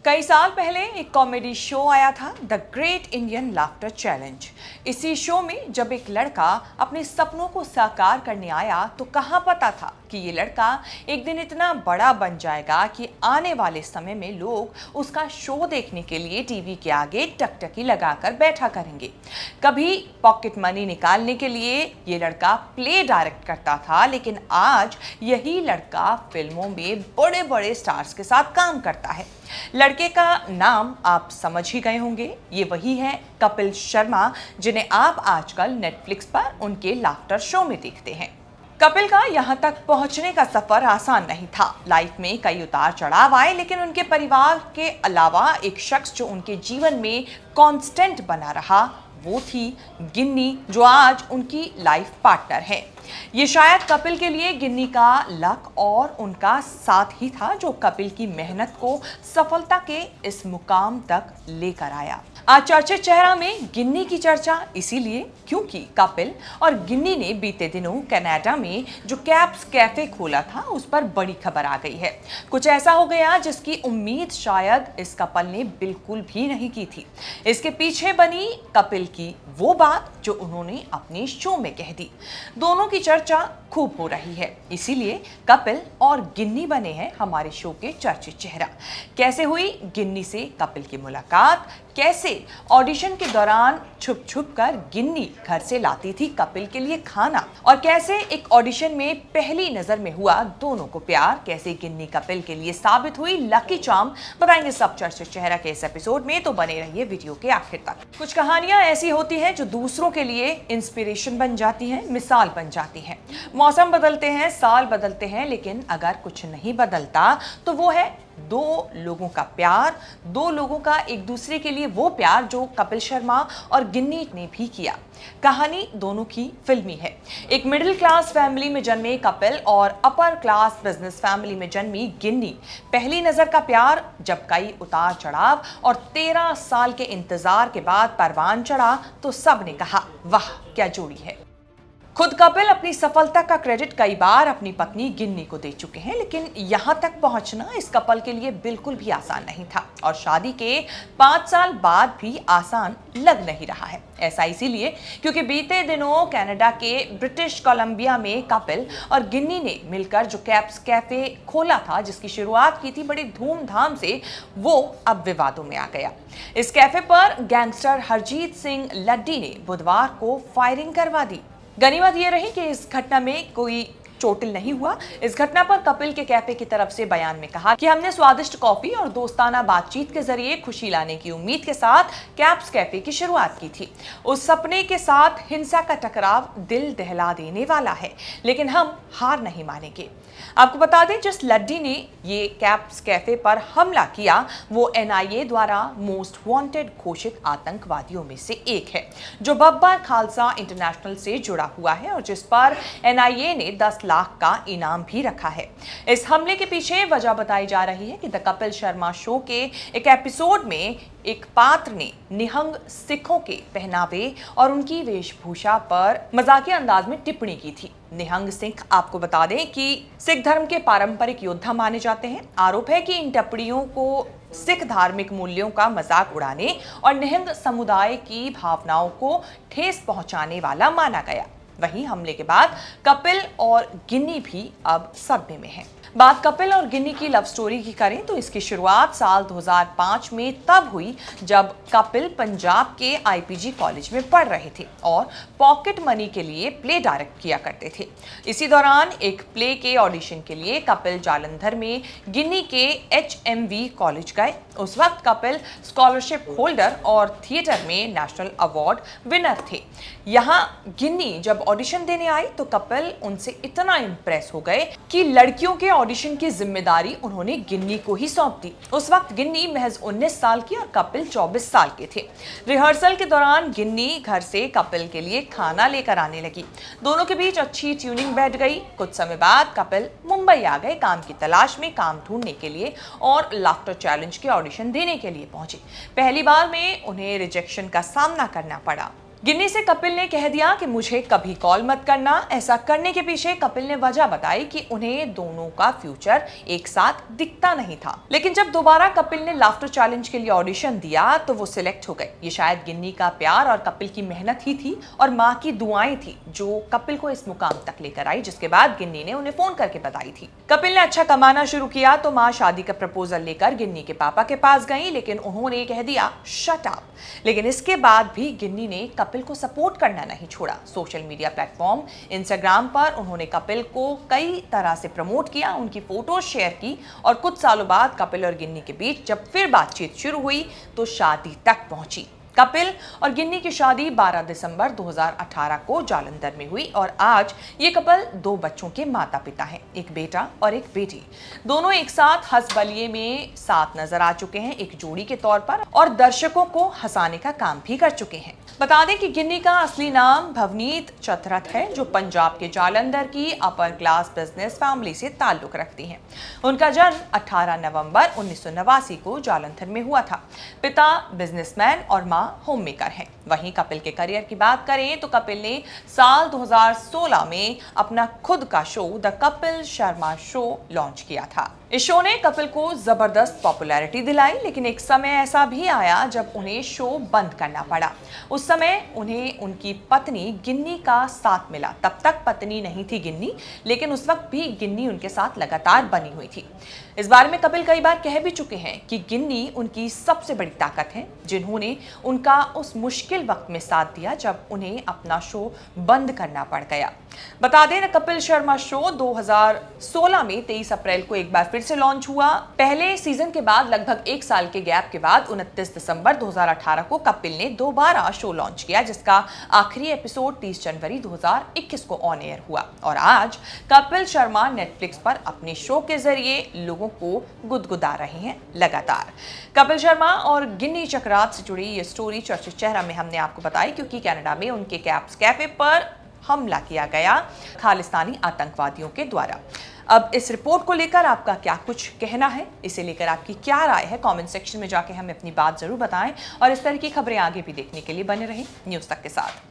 कई साल पहले एक कॉमेडी शो आया था, the great Indian laughter challenge. इसी शो में जब एक लड़का अपने सपनों को साकार करने आया तो कहाँ पता था कि ये लड़का एक दिन इतना बड़ा बन जाएगा कि आने वाले समय में लोग उसका शो देखने के लिए टीवी के आगे टकटकी लगाकर बैठा करेंगे। कभी पॉकेट मनी निकालने के लिए ये लड़का प्ले डायरेक्ट करता था, लेकिन आज यही लड़का फिल्मों में बड़े बड़े स्टार्स के साथ काम करता है। लड़के का नाम आप समझ ही गए होंगे, ये वही है कपिल शर्मा, जिन्हें आप आजकल नेटफ्लिक्स पर उनके लाफ्टर शो में देखते हैं। कपिल का यहाँ तक पहुँचने का सफर आसान नहीं था। लाइफ में कई उतार चढ़ाव आए, लेकिन उनके परिवार के अलावा एक शख्स जो उनके जीवन में कांस्टेंट बना रहा वो थी गिन्नी, जो आज उनकी लाइफ पार्टनर है। ये शायद कपिल के लिए गिन्नी का लक और उनका साथ ही था जो कपिल की मेहनत को सफलता के इस मुकाम तक लेकर आया। आज चर्चित चेहरा में गिन्नी की चर्चा इसीलिए क्योंकि कपिल और गिन्नी ने बीते दिनों कनाडा में जो कैप्स कैफे खोला था उस पर बड़ी खबर आ गई है। कुछ ऐसा हो गया जिसकी उम्मीद शायद इस कपल ने बिल्कुल भी नहीं की थी। इसके पीछे बनी कपिल की वो बात जो उन्होंने अपने शो में कह दी। दोनों की चर्चा खूब हो रही है, इसीलिए कपिल और गिन्नी बने हैं हमारे शो के चर्चित चेहरा। कैसे हुई गिन्नी से कपिल की मुलाकात, कैसे ऑडिशन के दौरान छुप छुप कर गिन्नी घर से लाती थी कपिल के लिए खाना, और कैसे एक ऑडिशन में पहली नजर में हुआ दोनों को प्यार, कैसे गिन्नी कपिल के लिए साबित हुई लकी चार्म, बताएंगे सब चर्चित चेहरा के इस एपिसोड में। तो बने रहिए वीडियो के आखिर तक। कुछ कहानियां ऐसी होती हैं जो दूसरों के लिए इंस्पिरेशन बन जाती हैं, मिसाल बन जाती हैं। मौसम बदलते हैं, साल बदलते हैं, लेकिन अगर कुछ नहीं बदलता तो वो है दो लोगों का प्यार, दो लोगों का एक दूसरे के लिए वो प्यार जो कपिल शर्मा और गिन्नी ने भी किया। कहानी दोनों की फिल्मी है। एक मिडिल क्लास फैमिली में जन्मे कपिल और अपर क्लास बिजनेस फैमिली में जन्मी गिन्नी। पहली नजर का प्यार, जब कई उतार चढ़ाव और 13 साल के इंतजार के बाद परवान चढ़ा तो सबने कहा वाह क्या जोड़ी है। खुद कपिल अपनी सफलता का क्रेडिट कई बार अपनी पत्नी गिन्नी को दे चुके हैं, लेकिन यहां तक पहुंचना इस कपल के लिए बिल्कुल भी आसान नहीं था और शादी के 5 साल बाद भी आसान लग नहीं रहा है। ऐसा इसीलिए क्योंकि बीते दिनों कनाडा के ब्रिटिश कोलंबिया में कपिल और गिन्नी ने मिलकर जो कैप्स कैफे खोला था, जिसकी शुरुआत की थी बड़ी धूमधाम से, वो अब विवादों में आ गया। इस कैफे पर गैंगस्टर हरजीत सिंह लड्डी ने बुधवार को फायरिंग करवा दी। गनीमत ये रही कि इस घटना में कोई चोटिल नहीं हुआ। इस घटना पर कपिल के कैफे की तरफ से बयान में कहा कि हमने स्वादिष्ट कॉफी और दोस्ताना बातचीत के जरिए खुशी लाने की उम्मीद के साथ कैप्स कैफे की शुरुआत की थी। उस सपने के साथ हिंसा का टकराव दिल दहला देने वाला है, लेकिन हम हार नहीं मानेंगे। आपको बता दें, जिस लड्डी ने ये कैप्स कैफे पर हमला किया वो एनआईए द्वारा मोस्ट वांटेड घोषित आतंकवादियों में से एक है, जो बब्बर खालसा इंटरनेशनल से जुड़ा हुआ है और जिस पर एनआईए ने 10 लाख का इनाम भी रखा है। इस हमले के पीछे वजह बताई जा रही है कि द कपिल शर्मा शो के एक एपिसोड में एक पात्र ने निहंग सिखों के पहनावे और उनकी वेशभूषा पर मजाकिया अंदाज में टिप्पणी की थी। निहंग सिख, आपको बता दें कि सिख धर्म के पारंपरिक योद्धा माने जाते हैं। आरोप है कि इन टिप्पणियों को सिख धार्मिक मूल्यों का मजाक उड़ाने और निहंग समुदाय की भावनाओं को ठेस पहुंचाने वाला माना गया। वहीं हमले के बाद कपिल और गिन्नी भी अब सदमे में हैं। बात कपिल और गिन्नी की लव स्टोरी की करें तो इसकी शुरुआत साल 2005 में तब हुई जब कपिल पंजाब के आईपीजी कॉलेज में पढ़ रहे थे और पॉकेट मनी के लिए प्ले डायरेक्ट किया करते थे। इसी दौरान एक प्ले के ऑडिशन के लिए कपिल जालंधर में गिन्नी के HMV कॉलेज गए। उस वक्त कपिल स्कॉलरशिप होल्डर और थिएटर में नेशनल अवार्ड विनर थे। यहाँ गिन्नी जब ऑडिशन देने आई तो कपिल उनसे इतना इम्प्रेस हो गए कि लड़कियों के ऑडिशन की जिम्मेदारी उन्होंने गिन्नी को ही सौंप दी। उस वक्त गिन्नी महज 19 साल की और कपिल 24 साल के थे। रिहर्सल के दौरान गिन्नी घर से कपिल के लिए खाना लेकर आने लगी। दोनों के बीच अच्छी ट्यूनिंग बैठ गई। कुछ समय बाद कपिल मुंबई आ गए काम की तलाश में, काम ढूंढने के लिए और लाफ्टर चैलेंज के ऑडिशन देने के लिए पहुंचे। पहली बार में उन्हें रिजेक्शन का सामना करना पड़ा। गिन्नी से कपिल ने कह दिया कि मुझे कभी कॉल मत करना। ऐसा करने के पीछे कपिल ने वजह बताई कि उन्हें दोनों का फ्यूचर एक साथ दिखता नहीं था। लेकिन जब दोबारा कपिल ने लाफ्टर चैलेंज के लिए ऑडिशन दिया तो वो सिलेक्ट हो गए। ये शायद गिन्नी का प्यार और कपिल की मेहनत ही थी और माँ की दुआएं थी जो कपिल को इस मुकाम तक लेकर आई, जिसके बाद गिन्नी ने उन्हें फोन करके बताई थी। कपिल ने अच्छा कमाना शुरू किया तो माँ शादी का प्रपोजल लेकर गिन्नी के पापा के पास गई, लेकिन उन्होंने कह दिया शट अप। लेकिन इसके बाद भी गिन्नी ने कपिल को सपोर्ट करना नहीं छोड़ा। सोशल मीडिया प्लेटफॉर्म इंस्टाग्राम पर उन्होंने कपिल को कई तरह से प्रमोट किया, उनकी फोटोज शेयर की और कुछ सालों बाद कपिल और गिन्नी के बीच जब फिर बातचीत शुरू हुई तो शादी तक पहुंची। कपिल और गिन्नी की शादी 12 दिसंबर 2018 को जालंधर में हुई और आज ये कपल 2 बच्चों के माता पिता हैं, एक बेटा और एक बेटी। दोनों एक साथ हंस-बलिए में साथ नजर आ चुके हैं एक जोड़ी के तौर पर और दर्शकों को हंसाने का काम भी कर चुके हैं। बता दें कि गिन्नी का असली नाम भवनीत चतरथ है, जो पंजाब के जालंधर की अपर क्लास बिजनेस फैमिली से ताल्लुक रखती हैं। उनका जन्म 18 नवंबर 1989 को जालंधर में हुआ था। पिता बिजनेसमैन और मां होम मेकर हैं। वहीं कपिल के करियर की बात करें तो कपिल ने साल 2016 में अपना खुद का show the Kapil Sharma show launch किया था। इस शो ने कपिल को जबरदस्त पॉपुलैरिटी दिलाई, लेकिन एक समय ऐसा भी आया जब उन्हें शो बंद करना पड़ा। उस समय उन्हें उनकी पत्नी गिन्नी का साथ मिला। तब तक पत्नी नहीं थी गिन्नी, लेकिन उस वक्त भी गिन्नी उनके साथ लगातार बनी हुई थी। इस बारे में कपिल कई बार कह भी चुके हैं कि गिन्नी उनकी सबसे बड़ी ताकत है, जिन्होंने उनका उस मुश्किल वक्त में साथ दिया जब उन्हें अपना शो बंद करना पड़ गया। बता दें, कपिल शर्मा शो 2016 में 23 अप्रैल को एक बार फिर से लॉन्च हुआ। पहले सीजन के बाद लगभग 1 साल के गैप के बाद 29 दिसंबर 2018 को कपिल ने दोबारा शो लॉन्च किया, जिसका आखिरी एपिसोड 30 जनवरी 2021 को ऑन एयर हुआ। और आज कपिल शर्मा नेटफ्लिक्स पर अपने शो के जरिए लोगों को गुदगुदा रहे हैं लगातार। कपिल शर्मा और गिन्नी चक्रात से जुड़ी ये स्टोरी चर्चित चेहरा में हमने आपको बताई, क्योंकि कनाडा में उनके कैप्स कैफे पर हमला किया गया खालिस्तानी आतंकवादियों के द्वारा। अब इस रिपोर्ट को लेकर आपका क्या कुछ कहना है, इसे लेकर आपकी क्या राय है, कमेंट सेक्शन में जाके हमें अपनी बात जरूर बताएं और इस तरह की खबरें आगे भी देखने के लिए बने रहें न्यूज़ तक के साथ।